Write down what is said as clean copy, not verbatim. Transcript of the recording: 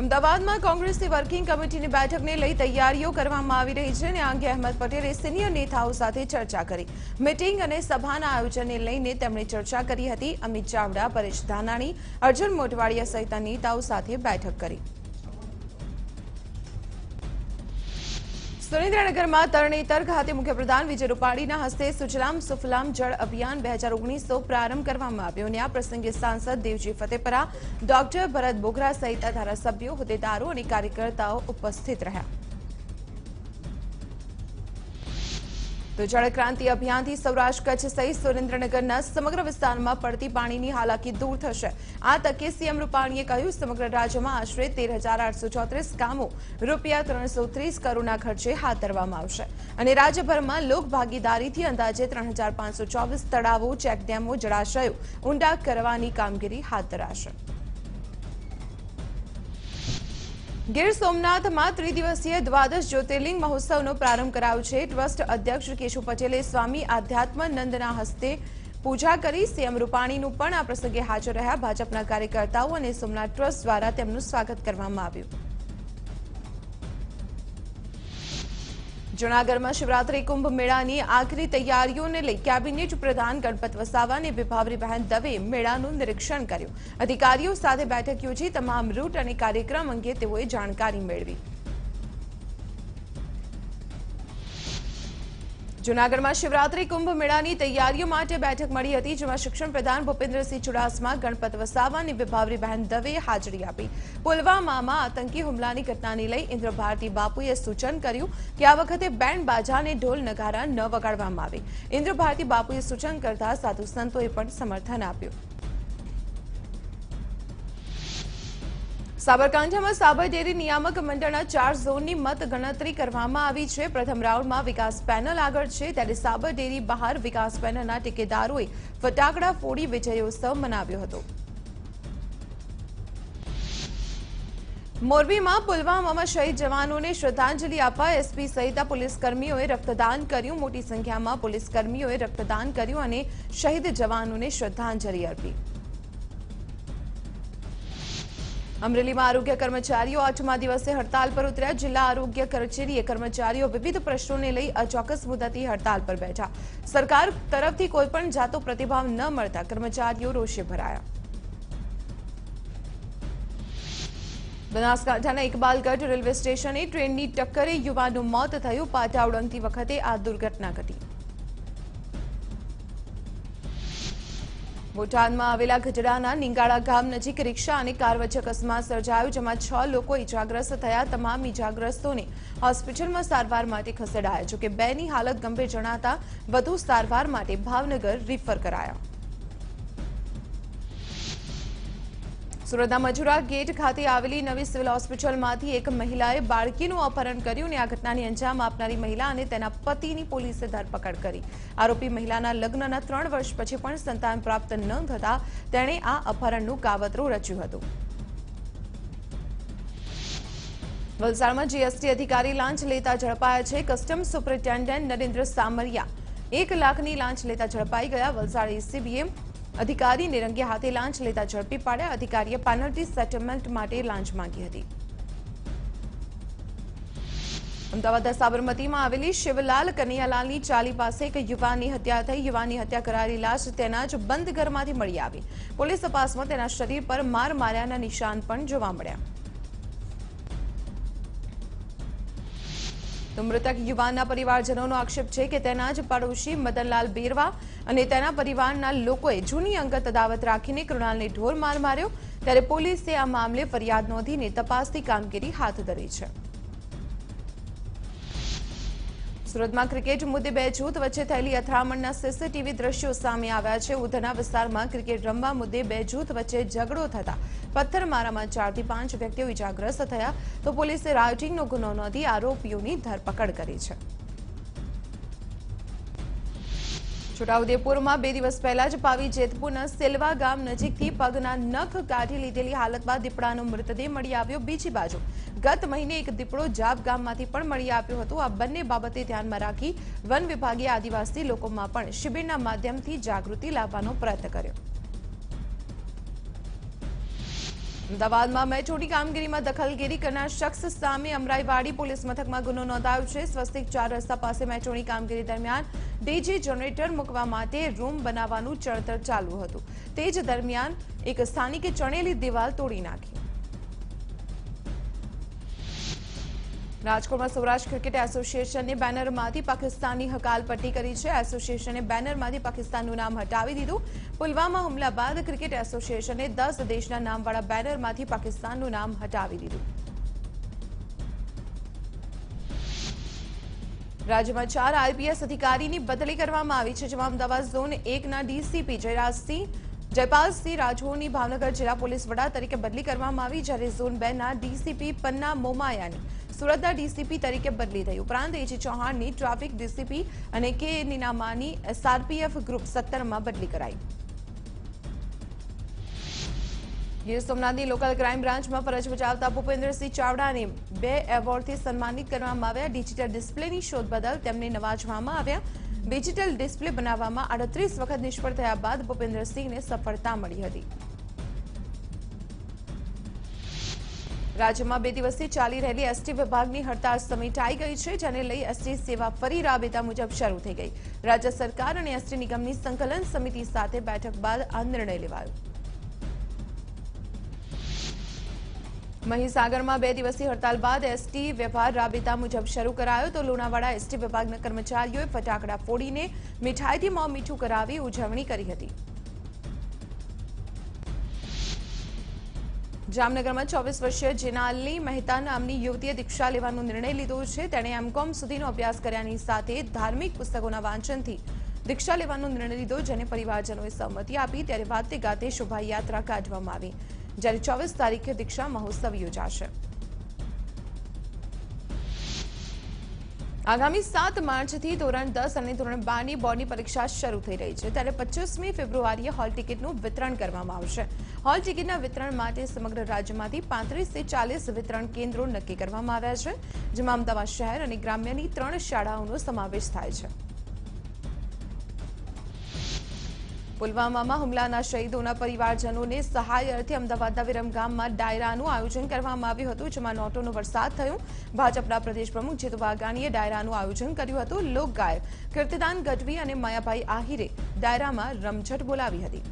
અમદાવાદમાં કોંગ્રેસની વર્કિંગ કમિટીની બેઠકને લઈ તૈયારીઓ કરવામાં આવી રહી છે અને આ અંગે અહેમદ પટેલે સિનિયર નેતાઓ સાથે ચર્ચા કરી. મીટિંગ અને સભાના આયોજનને લઈને તેમણે ચર્ચા કરી હતી. અમિત ચાવડા, પરેશ ધાનાણી, અર્જુન મોઢવાડિયા સહિતના નેતાઓ સાથે બેઠક કરી. સુરેન્દ્રનગરમાં તરણેતર ખાતે મુખ્યપ્રધાન વિજય રૂપાણીના હસ્તે સુજલામ સુફલામ જળ અભિયાન 2019નો પ્રારંભ કરવામાં આવ્યો અને આ પ્રસંગે સાંસદ દેવજી ફતેપરા, ડોક્ટર ભરત બોગરા સહિત ધારાસભ્યો, હોદ્દેદારો અને કાર્યકર્તાઓ ઉપસ્થિત રહ્યા. તો જળક્રાંતિ અભિયાનથી સૌરાષ્ટ્ર કચ્છ સહિત સુરેન્દ્રનગરના સમગ્ર વિસ્તારમાં પડતી પાણીની હાલાકી દૂર થશે. આ તકે સીએમ રૂપાણીએ કહ્યું, સમગ્ર રાજ્યમાં આશરે 13,834 કામો રૂપિયા 330 કરોડના ખર્ચે હાથ ધરવામાં આવશે અને રાજ્યભરમાં લોકભાગીદારીથી અંદાજે 3,524 તળાવો, ચેકડેમો, જળાશયો ઊંડા કરવાની કામગીરી હાથ ધરાશે. ગીર સોમનાથમાં ત્રિદિવસીય દ્વાદશ જ્યોતિર્લિંગ મહોત્સવનો પ્રારંભ કરાયો છે. ટ્રસ્ટ અધ્યક્ષ કેશુ પટેલે સ્વામી આધ્યાત્માનંદના હસ્તે પૂજા કરી. સીએમ રૂપાણીનું પણ આ પ્રસંગે હાજર રહ્યા. ભાજપના કાર્યકર્તાઓ અને સોમનાથ ટ્રસ્ટ દ્વારા તેમનું સ્વાગત કરવામાં આવ્યું. જૂનાગઢમાં શિવરાત્રી કુંભ મેળાની આખરી તૈયારીઓને લઈ કેબિનેટ પ્રધાન ગણપત વસાવા અને વિભાવરીબહેન દવે મેળાનું નિરીક્ષણ કર્યું. અધિકારીઓ સાથે બેઠક યોજી તમામ રૂટ અને કાર્યક્રમ અંગે તેઓએ જાણકારી મેળવી. જૂનાગઢમાં શિવરાત્રી કુંભ મેળાની તૈયારીઓ માટે બેઠક મળી હતી, જેમાં શિક્ષણ પ્રધાન ભૂપેન્દ્રસિંહ ચુડાસમા, ગણપત વસાવા અને વિભાવરીબહેન દવેએ હાજરી આપી. પુલવામામાં આતંકી હુમલાની ઘટનાને લઈ ઇન્દ્ર ભારતી બાપુએ સૂચન કર્યું કે આ વખતે બેન્ડ બાજા અને ઢોલ નગારા ન વગાડવામાં આવે. ઇન્દ્ર ભારતી બાપુએ સૂચન કરતા સાધુ સંતોએ પણ સમર્થન આપ્યું. સાબરકાંઠામાં સાબર ડેરી નિયામક મંડળના 4 ઝોનની મત ગણતરી કરવામાં આવી છે. પ્રથમ રાઉન્ડમાં વિકાસ પેનલ આગળ છે, ત્યારે સાબર ડેરી બહાર વિકાસ પેનલના ટેકેદારોએ ફટાકડા ફોડી વિજયોત્સવ મનાવ્યો હતો. મોરબીમાં પુલવામામાં શહીદ જવાનોને શ્રદ્ધાંજલિ આપવા એસપી સહિત પોલીસકર્મીઓએ રક્તદાન કર્યું. મોટી સંખ્યામાં પોલીસકર્મીઓએ રક્તદાન કર્યું અને શહીદ જવાનોને શ્રદ્ધાંજલિ અર્પી. અમરેલીમાં આરોગ્ય કર્મચારીઓ 8મા દિવસે હડતાલ પર ઉતર્યા. જિલ્લા આરોગ્ય કચેરીએ કર્મચારીઓ વિવિધ પ્રશ્નોને લઈ અચોક્કસ મુદતથી હડતાલ પર બેઠા. સરકાર તરફથી કોઈપણ જાતનો પ્રતિભાવ ન મળતા કર્મચારીઓ રોષે ભરાયા. બનાસકાંઠાના ઇકબાલગઢ રેલવે સ્ટેશને ટ્રેનની ટક્કરે યુવાનનું મોત થયું. પાટા ઉડંગતી વખતે આ દુર્ઘટના ઘટી. બોટાદમાં આવેલા ગઢડાના નિંગાળા ગામ નજીક રિક્ષા અને કાર વચ્ચે અકસ્માત સર્જાયો, જેમાં 6 લોકો ઇજાગ્રસ્ત થયા. તમામ ઇજાગ્રસ્તોને હોસ્પિટલમાં સારવાર માટે ખસેડાયા, જોકે 2ની હાલત ગંભીર જણાતા વધુ સારવાર માટે ભાવનગર રિફર કરાયા. સુરતના મજુરા ગેટ ખાતે આવેલી નવી સિવિલ હોસ્પિટલમાંથી એક મહિલાએ બાળકીનું અપહરણ કર્યું અને આ ઘટનાને અંજામ આપનારી મહિલા અને તેના પતિની પોલીસે ધરપકડ કરી. આરોપી મહિલાના લગ્નના 3 વર્ષ પછી પણ સંતાન પ્રાપ્ત ન થતા તેણે આ અપહરણનું કાવતરું રચ્યું હતું. વલસાડમાં જીએસટી અધિકારી લાંચ લેતા ઝડપાયા છે. કસ્ટમ સુપ્રિન્ટેન્ડન્ટ નરેન્દ્ર સામરિયા 1 લાખની લાંચ લેતા ઝડપાઈ ગયા. વલસાડ એસીબીએ અધિકારીને રંગે હાથે લાંચ લેતા ઝડપી પાડ્યા. અધિકારીએ પેનલ્ટી સેટલમેન્ટ માટે લાંચ માંગી હતી. અમદાવાદના સાબરમતીમાં આવેલી શિવલાલ કનૈયાલાલની ચાલી પાસે એક યુવાનની હત્યા થઈ. યુવાનની હત્યા કરાયેલી લાશ તેના જ બંધ ઘરમાંથી મળી આવી. પોલીસ તપાસમાં તેના શરીર પર માર માર્યાના નિશાન પણ જોવા મળ્યા. તો મૃતક યુવાનના પરિવારજનોનો આક્ષેપ છે કે તેના જ પડોશી મદનલાલ બેરવા અને તેના પરિવારના લોકોએ જૂની અંગત અદાવત રાખીને કૃણાલને ઢોર માર માર્યો. ત્યારે પોલીસે આ મામલે ફરિયાદ નોંધીને તપાસની કામગીરી હાથ ધરી છે. સુરતમાં ક્રિકેટ મુદ્દે 2 જૂથ વચ્ચે થયેલી અથડામણના સીસીટીવી દ્રશ્યો સામે આવ્યા છે. ઉધના વિસ્તારમાં ક્રિકેટ રમવા મુદ્દે 2 જૂથ વચ્ચે ઝઘડો થતા પથ્થરમારામાં 4 થી 5 વ્યક્તિઓ ઇજાગ્રસ્ત થયા. તો પોલીસે રાયોટિંગનો ગુનો નોંધી આરોપીઓની ધરપકડ કરી છે. છોટાઉદેપુરમાં 2 દિવસ પહેલા જ પાવી જેતપુરના સેલવા ગામ નજીકથી પગના નખ કાઢી લીધેલી હાલતમાં દીપડાનો મૃતદેહ મળી આવ્યો. બીજી બાજુ ગત મહિને એક દીપડો જાપ ગામમાંથી પણ મળી આવ્યો હતો. આ બંને બાબતે ધ્યાનમાં રાખી વન વિભાગે આદિવાસી લોકોમાં પણ શિબિરના માધ્યમથી જાગૃતિ લાવવાનો પ્રયત્ન કર્યો. અમદાવાદમાં મેચોડી કામગીરીમાં દખલગીરી કરનાર શખ્સ સામે અમરાઈવાડી પોલીસ મથકમાં ગુનો નોંધાયો છે। સ્વસ્તિક 4 રસ્તા પાસે મેચોડી કામગીરી દરમિયાન ડીજી જનરેટર મૂકવા માટે રૂમ બનાવવાનું ચણતર ચાલુ હતું। તે જ દરમિયાન એક સ્થાનિકે ચણેલી દિવાલ તોડી નાખી। રાજકોટમાં સૌરાષ્ટ્ર ક્રિકેટ એસોસિએશને બેનરમાંથી પાકિસ્તાનની હકાલપટ્ટી કરી છે। એસોસિએશને બેનરમાંથી પાકિસ્તાનનું નામ હટાવી દીધું। પુલવામા હુમલા બાદ ક્રિકેટ એસોસિએશને 10 દેશના નામવાળા બેનરમાંથી પાકિસ્તાનનું નામ હટાવી દીધું। રાજ્યમાં 4 આઈપીએસ અધિકારીની બદલી કરવામાં આવી છે, જેમાં અમદાવાદ ઝોન 1ના ડીસીપી જયપાલસિંહ રાઠોડની ભાવનગર જિલ્લા પોલીસ વડા તરીકે બદલી કરવામાં આવી, જ્યારે ઝોન 2ના ડીસીપી પન્ના મોમાયાની સુરતના ડીસીપી તરીકે બદલી થઈ। ઉપરાંત એજી ચૌહાણની ટ્રાફિક ડીસીપી અને કે નીનામાની એસઆરપીએફ ગ્રુપ 17માં બદલી કરાઈ। ગીર સોમનાથની લોકલ ક્રાઇમ બ્રાન્ચમાં ફરજ બજાવતા ભૂપેન્દ્રસિંહ ચાવડાને 2 એવોર્ડથી સન્માનિત કરવામાં આવ્યા। ડિજિટલ ડિસ્પ્લેની શોધ બદલ તેમને નવાજવામાં આવ્યા। ડિજિટલ ડિસ્પ્લે બનાવવામાં 38 વખત નિષ્ફળ થયા બાદ ભૂપેન્દ્રસિંહને સફળતા મળી હતી। રાજ્યમાં 2 દિવસથી ચાલી રહેલી એસટી વિભાગની હડતાળ સમેટાઈ ગઈ છે, જેને લઈ એસટી સેવા ફરી રાબેતા મુજબ શરૂ થઈ ગઈ। રાજ્ય સરકાર અને એસટી નિગમની સંકલન સમિતિ સાથે બેઠક બાદ આ નિર્ણય લેવાયો। મહીસાગરમાં 2 દિવસની હડતાળ બાદ એસટી વ્યવહાર રાબેતા મુજબ શરૂ કરાયો, તો લુણાવાડા એસટી વિભાગના કર્મચારીઓએ ફટાકડા ફોડીને મીઠાઈથી મોં મીઠું કરાવી ઉજવણી કરી હતી। જામનગરમાં 24 વર્ષીય જેનાલી મહેતા નામની યુવતીએ દીક્ષા લેવાનો નિર્ણય લીધો છે। તેણે એમકોમ સુધીનો અભ્યાસ કર્યાની સાથે ધાર્મિક પુસ્તકોના વાંચનથી દીક્ષા લેવાનો નિર્ણય લીધો, જેને પરિવારજનોએ સહમતિ આપી। ત્યારે વાતે ગાતે શોભાયાત્રા કાઢવામાં આવી, જ્યારે 24 તારીખે દીક્ષા મહોત્સવ યોજાશે। આગામી 7 માર્ચથી ધોરણ 10 અને ધોરણ 12ની બોર્ડની પરીક્ષા શરૂ થઈ રહી છે, ત્યારે 25મી ફેબ્રુઆરીએ હોલ ટિકિટનું વિતરણ કરવામાં આવશે। હોલ ટિકિટના વિતરણ માટે સમગ્ર રાજ્યમાંથી 35 થી 40 વિતરણ કેન્દ્રો નક્કી કરવામાં આવ્યા છે, જેમાં અમદાવાદ શહેર અને ગ્રામ્યની 3 શાળાઓનો સમાવેશ થાય છે। પુલવામામાં હુમલાના શહીદોના પરિવારજનોને સહાય અર્થે અમદાવાદના વિરમગામમાં ડાયરાનું આયોજન કરવામાં આવ્યું હતું, જેમાં નોટોનો વરસાદ થયો। ભાજપના પ્રદેશ પ્રમુખ જીતુ વાઘાણીએ ડાયરાનું આયોજન કર્યું હતું। લોકગાયક કીર્તિદાન ગઢવી અને માયાભાઈ આહિરે ડાયરામાં રમઝટ બોલાવી હતી।